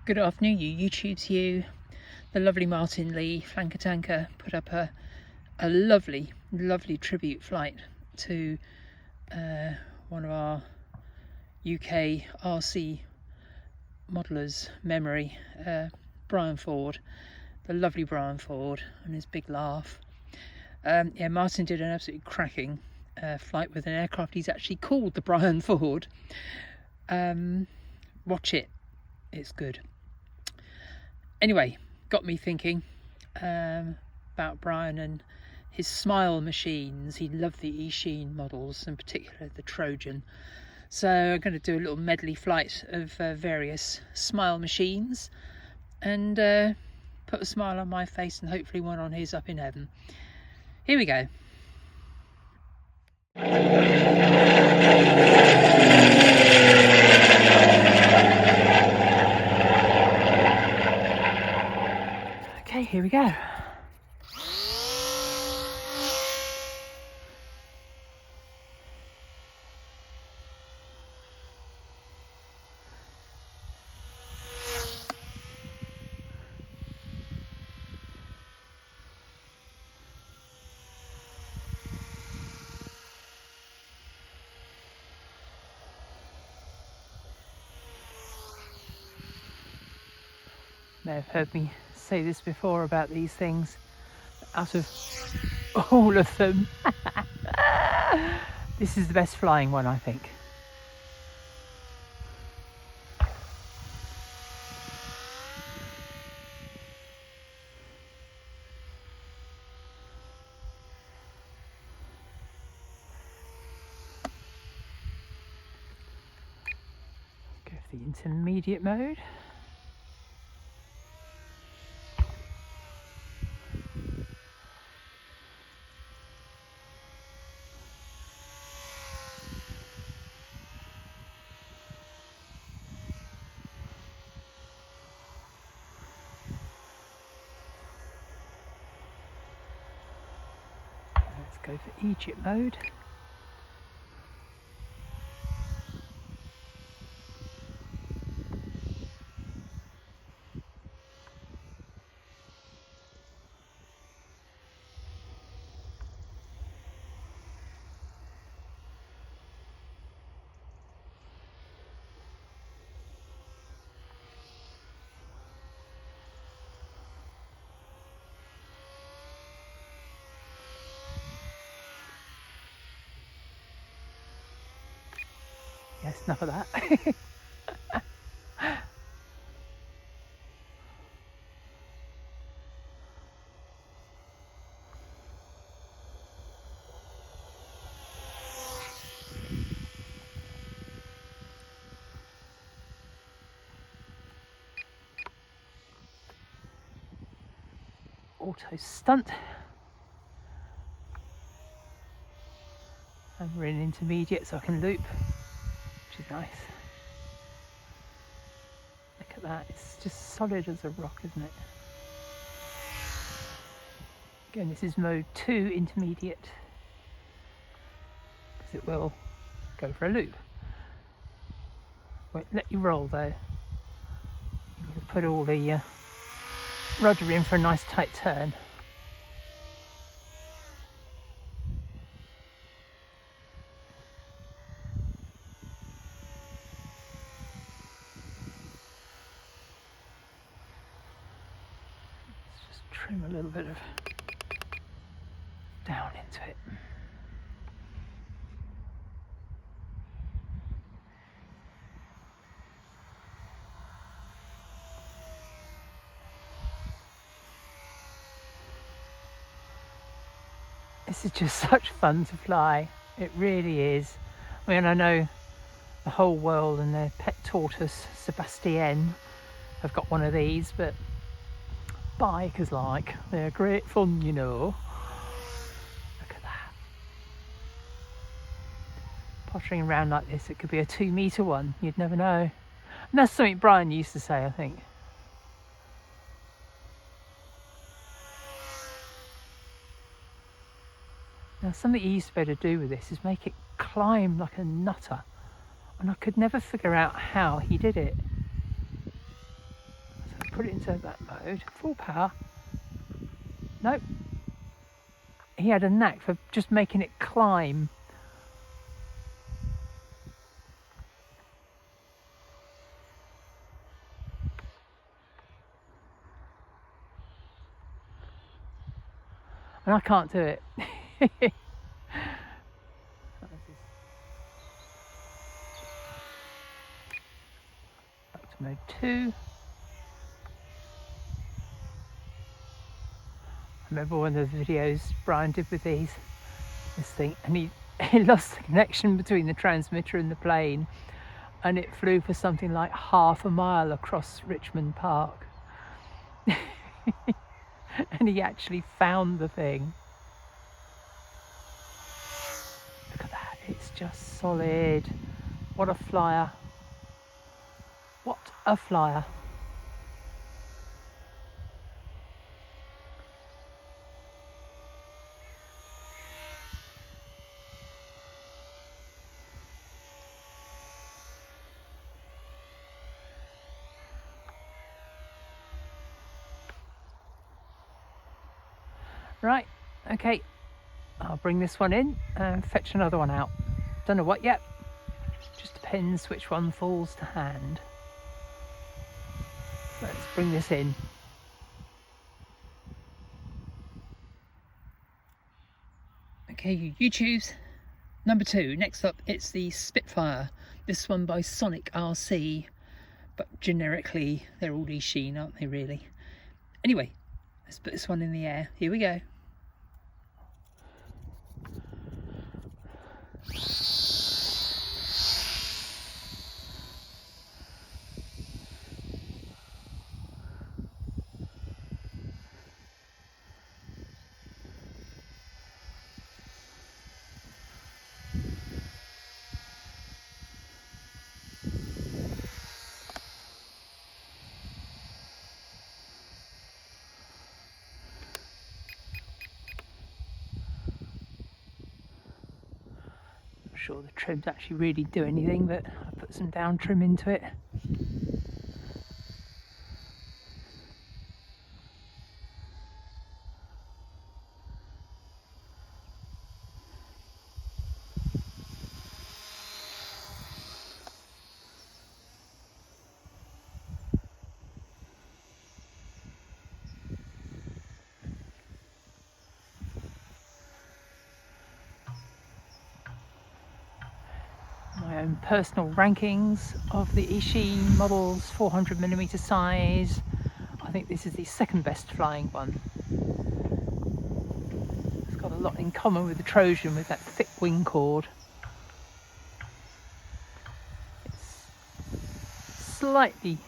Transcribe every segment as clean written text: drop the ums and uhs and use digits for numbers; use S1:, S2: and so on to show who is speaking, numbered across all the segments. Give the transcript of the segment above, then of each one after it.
S1: Good afternoon, you YouTubes, you. The lovely Martin Lee flanker tanker put up a lovely tribute flight to one of our UK RC modelers' memory, Brian Ford, the lovely Brian Ford, and his big laugh. Yeah, Martin did an absolutely cracking flight with an aircraft he's actually called the Brian Ford. Watch it, it's good. Anyway, got me thinking about Brian and his smile machines. He loved the Eachine models, in particular the Trojan. So I'm going to do a little medley flight of various smile machines and put a smile on my face and hopefully one on his up in heaven. Here we go. Okay, here we go. You may have heard me say this before about these things. Out of all of them, this is the best flying one, I think. Go for the intermediate mode. Let's go for Egypt mode. Yes, enough of that. Auto stunt. And we're in intermediate, so I can loop, which is nice. Look at that, it's just solid as a rock, isn't it? Again, this is mode 2 intermediate, because it will go for a loop. Won't let you roll though. You've got to put all the rudder in for a nice tight turn. Let's just trim a little bit of down into it. This is just such fun to fly. It really is. I mean, I know the whole world and their pet tortoise, Sebastian, have got one of these, but bikers like, they're great fun, you know. Look at that. Pottering around like this, it could be a 2-metre one, you'd never know. And that's something Brian used to say, I think. Now, something he used to be able to do with this is make it climb like a nutter, and I could never figure out how he did it. put it into that mode, full power. Nope. He had a knack for just making it climb. And I can't do it. Back to mode 2. I remember one of the videos Brian did with this thing, and he lost the connection between the transmitter and the plane, and it flew for something like half a mile across Richmond Park. And he actually found the thing. Look at that, it's just solid. What a flyer. What a flyer. Right, okay, I'll bring this one in and fetch another one out. Don't know what yet, just depends which one falls to hand. Let's bring this in. Okay, YouTube's number 2. Next up, it's the Spitfire. This one by SonikRC, but generically they're all Eachine, aren't they really? Anyway, let's put this one in the air. Here we go. Sure the trims actually really do anything, but I put some down trim into it. My own personal rankings of the Eachine models, 400mm size. I think this is the second best flying one. It's got a lot in common with the Trojan, with that thick wing cord. It's slightly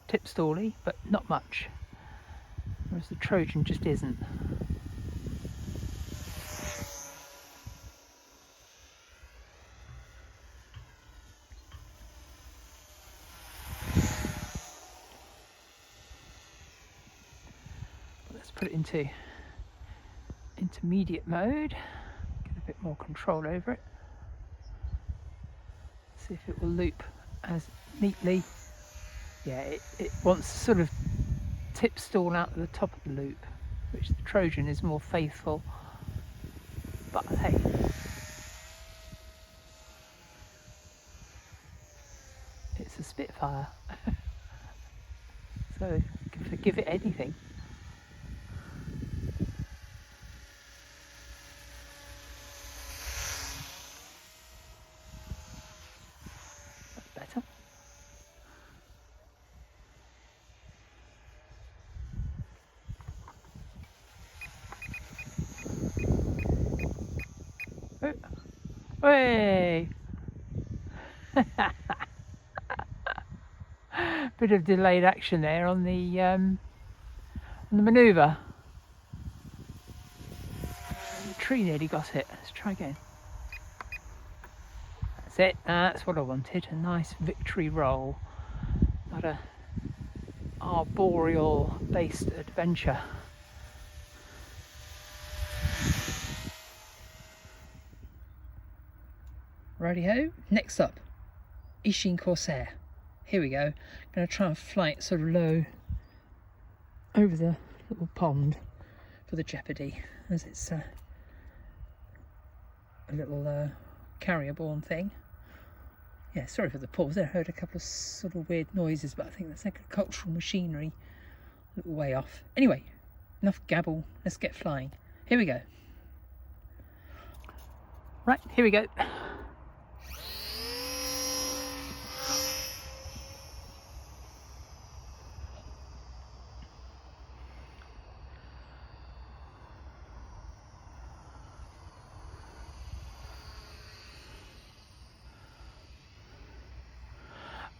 S1: tipstally, but not much, whereas the Trojan just isn't. Put it into intermediate mode, get a bit more control over it, see if it will loop as neatly. Yeah, it wants to sort of tip stall out at the top of the loop, which the Trojan is more faithful, but hey, it's a Spitfire. So you can forgive it anything. Hey! Bit of delayed action there on the manoeuvre. The tree nearly got it. Let's try again. That's it. That's what I wanted. A nice victory roll. Not a arboreal-based adventure. Righty-ho, next up, Eachine Corsair. Here we go. I'm going to try and fly it sort of low over the little pond for the Jeopardy, as it's a little carrier-borne thing. Yeah, sorry for the pause. I heard a couple of sort of weird noises, but I think that's agricultural machinery a little way off. Anyway, enough gabble. Let's get flying. Here we go. Right, here we go.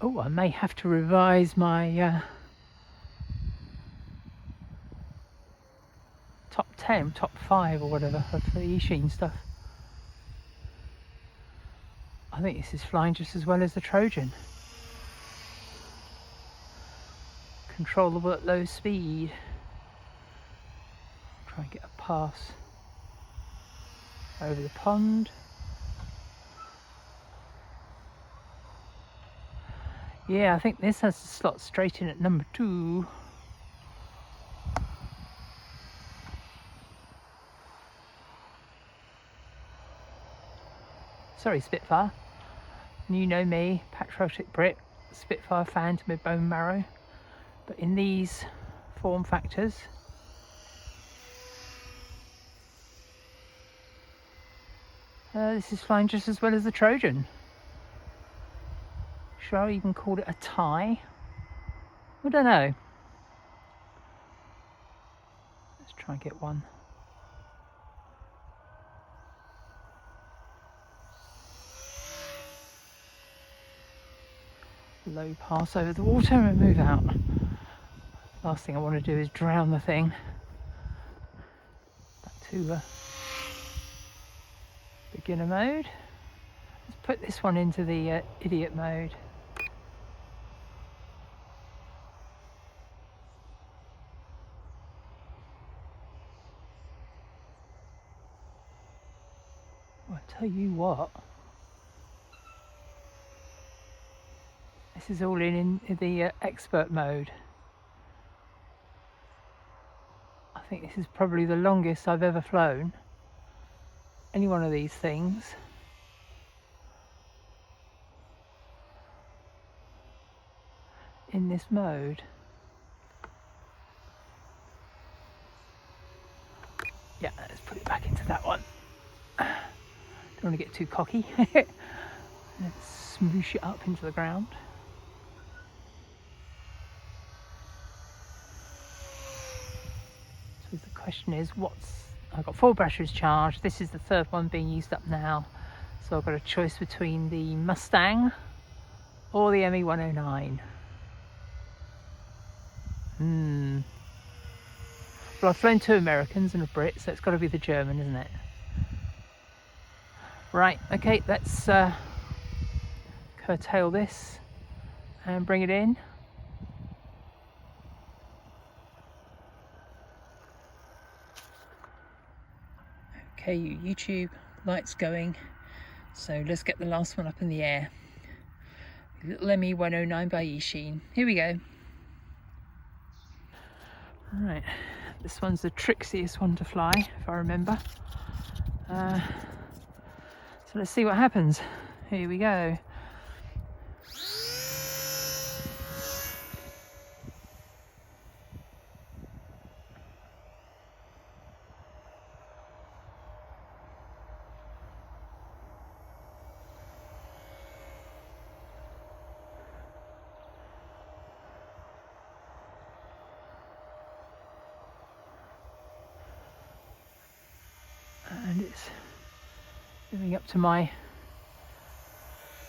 S1: Oh, I may have to revise my top 10, top 5 or whatever of the Eachine stuff. I think this is flying just as well as the Trojan. Controllable at low speed. Try and get a pass over the pond. Yeah, I think this has to slot straight in at number 2. Sorry, Spitfire. You know me, patriotic Brit, Spitfire fan to my bone marrow. But in these form factors, this is flying just as well as the Trojan. Should I even call it a tie? I don't know. Let's try and get one. Low pass over the water and move out. Last thing I want to do is drown the thing. Back to beginner mode. Let's put this one into the idiot mode. Well, I tell you what. This is all in the expert mode. I think this is probably the longest I've ever flown any one of these things. In this mode. Yeah, let's put it back into that one. Don't want to get too cocky. Let's smoosh it up into the ground. So the question is, I've got 4 batteries charged. This is the 3rd one being used up now. So I've got a choice between the Mustang or the ME109. Well, I've flown 2 Americans and a Brit, so it's got to be the German, isn't it? Right, okay, let's curtail this and bring it in. Okay, YouTube, lights going. So let's get the last one up in the air. Little ME109 by Eachine. Here we go. Right, this one's the trixiest one to fly, if I remember. So let's see what happens. Here we go. And it's living up to my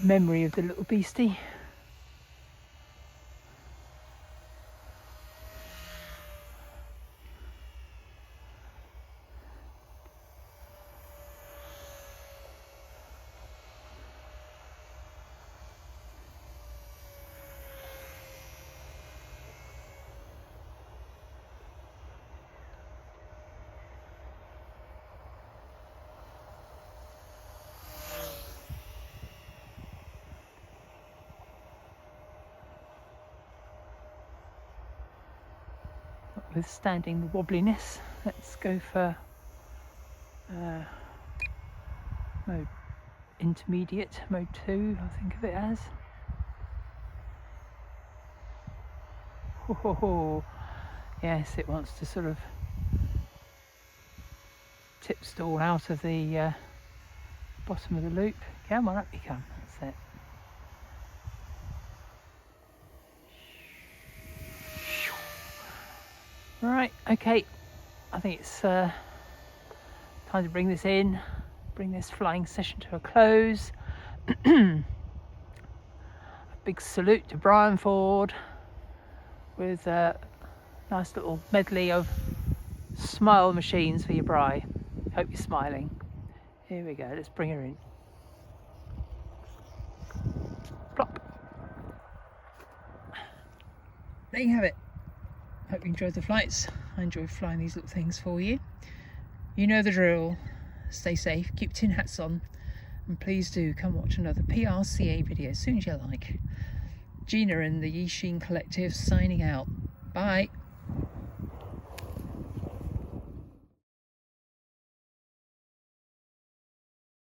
S1: memory of the little beastie. withstanding the wobbliness. Let's go for mode intermediate, mode 2 I think of it as. Oh, yes, it wants to sort of tip stall out of the bottom of the loop. Come on, up you come, that's it. Right, okay, I think it's time to bring this in, bring this flying session to a close. A big salute to Brian Ford with a nice little medley of smile machines for your bride. Hope you're smiling. Here we go, let's bring her in. Plop. There you have it. Hope you enjoyed the flights. I enjoyed flying these little things for you. You know the drill. Stay safe, keep tin hats on, and please do come watch another PRCA video as soon as you like. Gina and the Eachine Collective signing out. Bye.